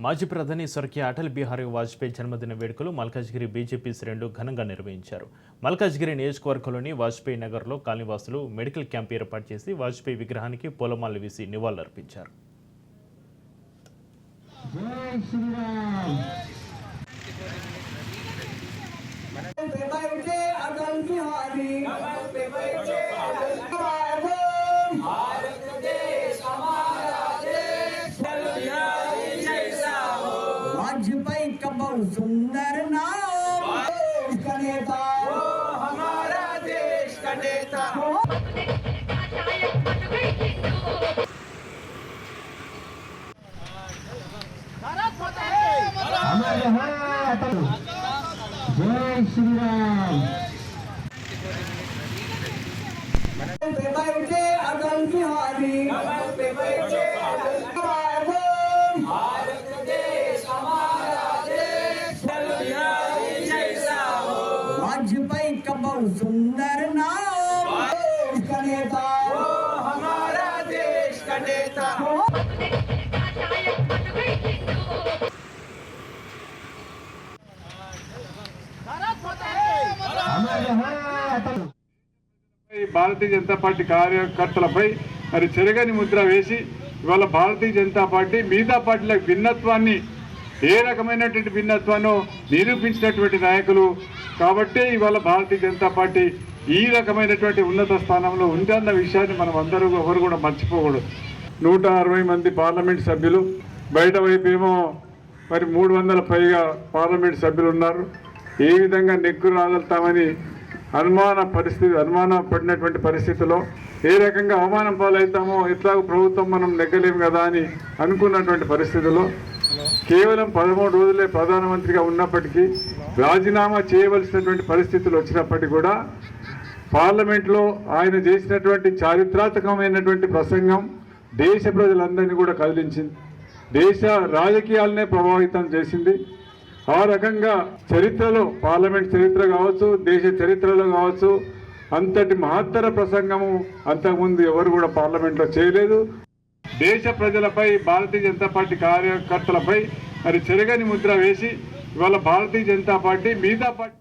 మాజీ ప్రధాని స్వర్గీయ అటల్ బిహారీ వాజ్పేయి జన్మదిన వేడుకలు మల్కాజ్గిరి బీజేపీ శ్రేణులు ఘనంగా నిర్వహించారు. మల్కాజ్గిరి నియోజకవర్గంలోని వాజ్పేయి నగర్లో కాలనీవాసులు మెడికల్ క్యాంప్ ఏర్పాటు చేసి వాజ్పేయి విగ్రహానికి పూలమాలలు వేసి నివాళులర్పించారు. वाजपेयी का बहुत सुंदर नाम, देश का नेता वो हमारा देश का नेता। हमारे यहाँ अटल जय श्री राम। अटल बिहारी वाजपेयी का बहुत सुंदर नाम, देश का नेता वो हमारा देश का नेता। భారతీయ జనతా పార్టీ కార్యకర్తలపై మరి చెరగని ముద్ర వేసి ఇవాళ భారతీయ జనతా పార్టీ మిగతా పార్టీల భిన్నత్వాన్ని ఏ రకమైనటువంటి భిన్నత్వాన్ని నిరూపించినటువంటి నాయకులు కాబట్టి ఇవాళ భారతీయ జనతా పార్టీ ఈ రకమైనటువంటి ఉన్నత స్థానంలో ఉందన్న విషయాన్ని మనం అందరూ ఎవరు కూడా మర్చిపోకూడదు. 160 మంది పార్లమెంట్ సభ్యులు, బయట వైపు ఏమో మరి 300 పైగా పార్లమెంట్ సభ్యులు ఉన్నారు. ఏ విధంగా నెగ్గు రాగలుగుతామని అనుమాన పడినటువంటి పరిస్థితిలో ఏ రకంగా అవమానం పాలవుతామో, ఎట్లాగో ప్రభుత్వం మనం నెగ్గలేము కదా అని అనుకున్నటువంటి పరిస్థితిలో కేవలం 13 రోజులే ప్రధానమంత్రిగా ఉన్నప్పటికీ రాజీనామా చేయవలసినటువంటి పరిస్థితులు వచ్చినప్పటికీ కూడా పార్లమెంట్లో ఆయన చేసినటువంటి చారిత్రాత్మకమైనటువంటి ప్రసంగం దేశ ప్రజలందరినీ కూడా కదిలించింది, దేశ రాజకీయాలనే ప్రభావితం చేసింది. ఆ రకంగా చరిత్రలో, పార్లమెంట్ చరిత్ర కావచ్చు, దేశ చరిత్రలో కావచ్చు, అంతటి మహత్తర ప్రసంగము అంతకుముందు ఎవరు కూడా పార్లమెంట్లో చేయలేదు. దేశ ప్రజలపై, భారతీయ జనతా పార్టీ కార్యకర్తలపై మరి చెరగని ముద్ర వేసి ఇవాళ భారతీయ జనతా పార్టీ మిగతా పార్టీ